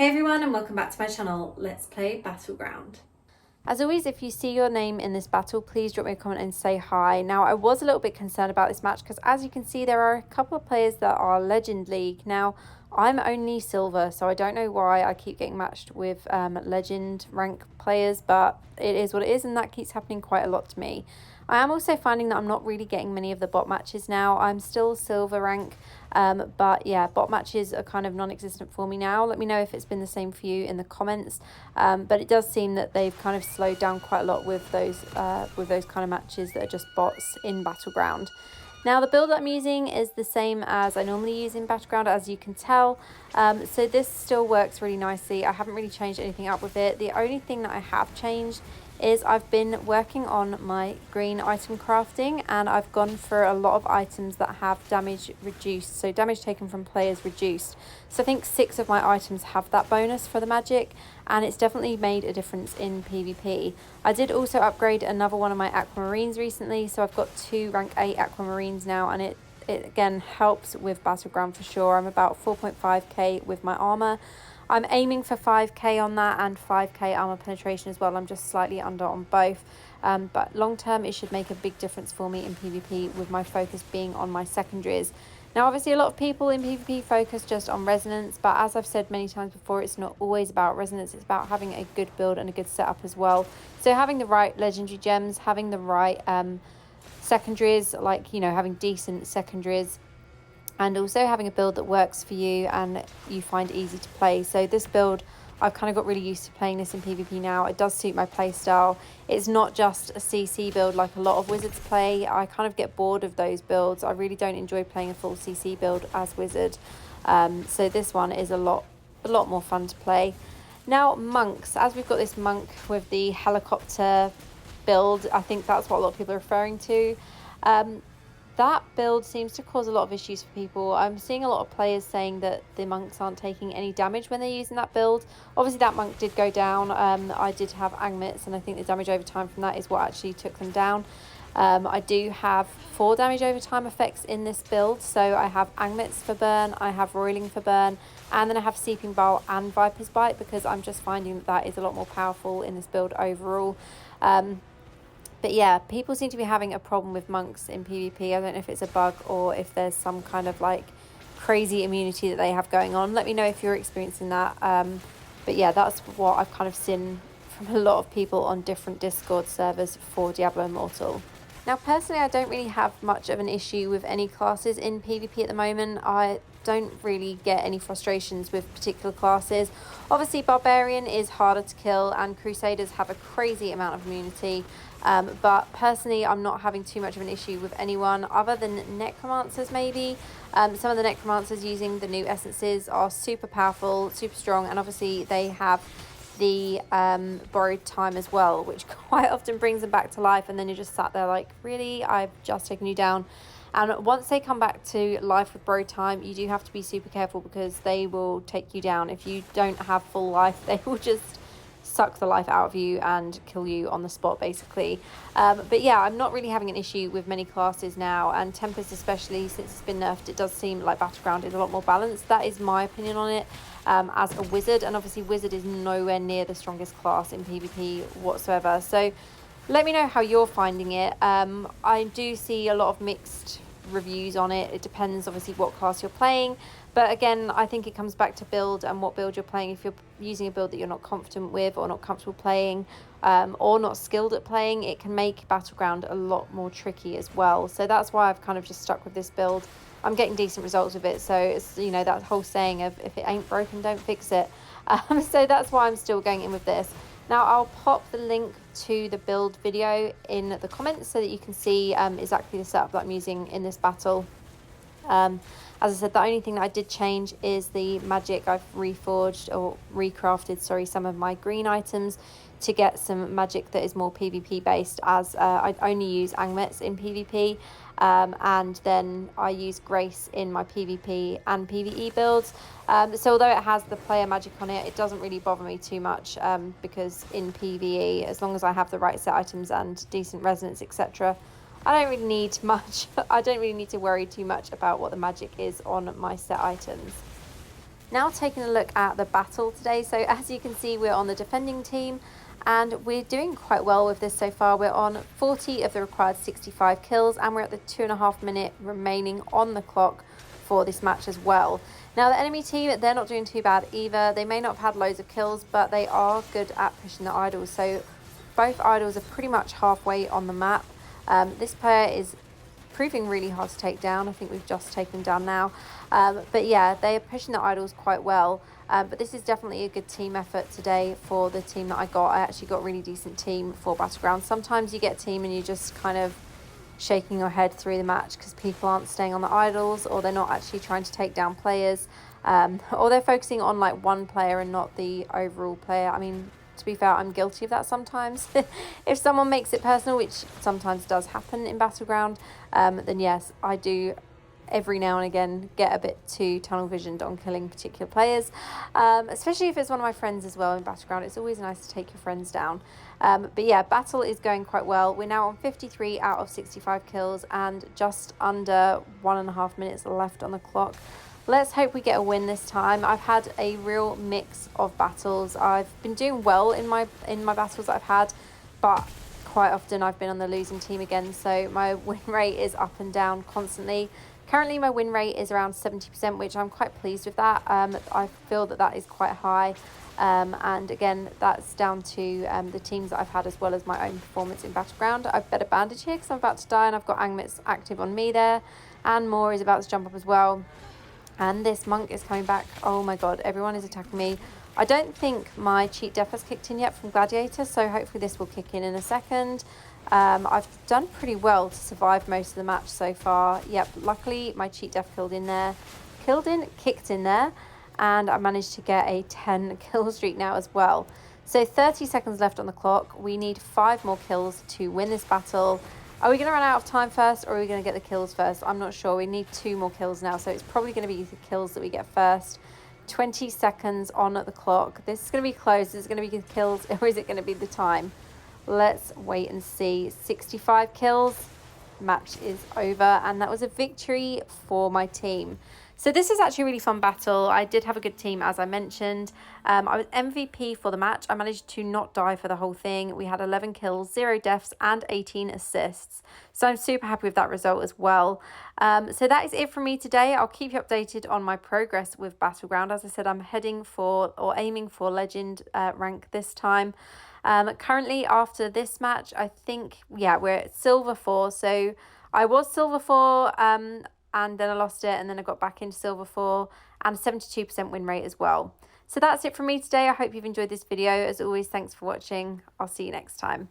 Hey everyone and welcome back to my channel. Let's play Battleground. As always, if you see your name in this battle, please drop me a comment and say hi. Now, I was a little bit concerned about this match because as you can see, there are a couple of players that are Legend League. Now, I'm only Silver, so I don't know why I keep getting matched with Legend rank players, but it is what it is, and that keeps happening quite a lot to me. I am also finding that I'm not really getting many of the bot matches now. I'm still Silver rank, but yeah, bot matches are kind of non-existent for me now. Let me know if it's been the same for you in the comments, but it does seem that they've kind of slowed down quite a lot with those kind of matches that are just bots in Battleground. Now, the build that I'm using is the same as I normally use in Battleground, as you can tell. So this still works really nicely. I haven't really changed anything up with it. The only thing that I have changed is I've been working on my green item crafting, and I've gone for a lot of items that have damage reduced, so damage taken from players reduced. So I think 6 of my items have that bonus for the magic, and it's definitely made a difference in PvP. I did also upgrade another one of my aquamarines recently, so I've got 2 rank 8 aquamarines now, and it again helps with Battleground for sure. I'm about 4.5k with my armor. I'm aiming for 5k on that and 5k armor penetration as well. I'm just slightly under on both, but long term it should make a big difference for me in PvP, with my focus being on my secondaries. Now, obviously a lot of people in PvP focus just on resonance, but as I've said many times before, it's not always about resonance. It's about having a good build and a good setup as well. So having the right legendary gems, having the right secondaries, like, you know, having decent secondaries, and also having a build that works for you and you find easy to play. So this build, I've kind of got really used to playing this in PvP now. It does suit my play style. It's not just a CC build like a lot of wizards play. I kind of get bored of those builds. I really don't enjoy playing a full CC build as wizard. So this one is a lot more fun to play. Now, monks, as we've got this monk with the helicopter build, I think that's what a lot of people are referring to. That build seems to cause a lot of issues for people. I'm seeing a lot of players saying that the monks aren't taking any damage when they're using that build. Obviously, that monk did go down. I did have Agmets, and I think the damage over time from that is what actually took them down. I do have 4 damage over time effects in this build. So I have Agmets for burn, I have Roiling for burn, and then I have Seeping Bowl and Viper's Bite, because I'm just finding that is a lot more powerful in this build overall. But yeah, people seem to be having a problem with monks in PvP. I don't know if it's a bug or if there's some kind of like crazy immunity that they have going on. Let me know if you're experiencing that. But yeah, that's what I've kind of seen from a lot of people on different Discord servers for Diablo Immortal. Now, personally, I don't really have much of an issue with any classes in PvP at the moment. I don't really get any frustrations with particular classes. Obviously, Barbarian is harder to kill and Crusaders have a crazy amount of immunity. But personally, I'm not having too much of an issue with anyone other than Necromancers maybe. Some of the Necromancers using the new essences are super powerful, super strong, and obviously they have the borrowed time as well, which quite often brings them back to life, and then you're just sat there like, really, I've just taken you down. And once they come back to life with borrowed time, you do have to be super careful, because they will take you down. If you don't have full life, they will just suck the life out of you and kill you on the spot, basically. But yeah, I'm not really having an issue with many classes now, and Tempest especially, since it's been nerfed, it does seem like Battleground is a lot more balanced. That is my opinion on it, as a wizard, and obviously wizard is nowhere near the strongest class in PvP whatsoever. So let me know how you're finding it. I do see a lot of mixed reviews on it. It depends obviously what class you're playing, but again, I think it comes back to build and what build you're playing. If you're using a build that you're not confident with or not comfortable playing, or not skilled at playing, it can make Battleground a lot more tricky as well. So that's why I've kind of just stuck with this build. I'm getting decent results with it, so it's, you know, that whole saying of if it ain't broken, don't fix it. So that's why I'm still going in with this. Now, I'll pop the link to the build video in the comments so that you can see exactly the setup that I'm using in this battle. As I said, the only thing that I did change is the magic. I've reforged or recrafted, sorry, some of my green items to get some magic that is more PvP based, as I only use Agmets in PvP, and then I use Grace in my PvP and PvE builds. So although it has the player magic on it, it doesn't really bother me too much, because in PvE, as long as I have the right set items and decent resonance, etc., I don't really need much. I don't really need to worry too much about what the magic is on my set items. Now taking a look at the battle today. So as you can see, we're on the defending team and we're doing quite well with this so far. We're on 40 of the required 65 kills and we're at the 2.5 minute remaining on the clock for this match as well. Now the enemy team, they're not doing too bad either. They may not have had loads of kills, but they are good at pushing the idols. So both idols are pretty much halfway on the map. This player is proving really hard to take down. I think we've just taken them down now. But yeah, they are pushing the idols quite well. But this is definitely a good team effort today for the team that I got. I actually got a really decent team for Battleground. Sometimes you get a team and you're just kind of shaking your head through the match because people aren't staying on the idols, or they're not actually trying to take down players, or they're focusing on like one player and not the overall player. I mean, to be fair, I'm guilty of that sometimes. If someone makes it personal, which sometimes does happen in Battleground, then yes, I do every now and again get a bit too tunnel visioned on killing particular players, especially if it's one of my friends as well in Battleground. It's always nice to take your friends down. But yeah, battle is going quite well. We're now on 53 out of 65 kills and just under 1.5 minutes left on the clock. Let's hope we get a win this time. I've had a real mix of battles. I've been doing well in my battles that I've had, but quite often I've been on the losing team again, so my win rate is up and down constantly. Currently my win rate is around 70%, which I'm quite pleased with that. I feel that that is quite high, and again that's down to the teams that I've had as well as my own performance in Battleground. I've better bandage here because I'm about to die, and I've got Angmit's active on me there, and Moore is about to jump up as well. And this monk is coming back. Oh my god, everyone is attacking me. I don't think my cheat death has kicked in yet from Gladiator, so hopefully this will kick in a second. I've done pretty well to survive most of the match so far. Yep, luckily my cheat death kicked in there, and I managed to get a 10 kill streak now as well. So 30 seconds left on the clock. We need 5 more kills to win this battle. Are we going to run out of time first, or are we going to get the kills first? I'm not sure. We need 2 more kills now, so it's probably going to be the kills that we get first. 20 seconds on the clock. This is going to be close. Is it going to be the kills, or is it going to be the time? Let's wait and see. 65 kills. Match is over, and that was a victory for my team. So this is actually a really fun battle. I did have a good team, as I mentioned. I was MVP for the match. I managed to not die for the whole thing. We had 11 kills, 0 deaths, and 18 assists. So I'm super happy with that result as well. So that is it from me today. I'll keep you updated on my progress with Battleground. As I said, I'm heading for, or aiming for, legend rank this time. Currently, after this match, I think, yeah, we're at silver 4. So I was silver 4, and then I lost it, and then I got back into silver 4, and a 72% win rate as well. So that's it from me today. I hope you've enjoyed this video. As always, thanks for watching. I'll see you next time.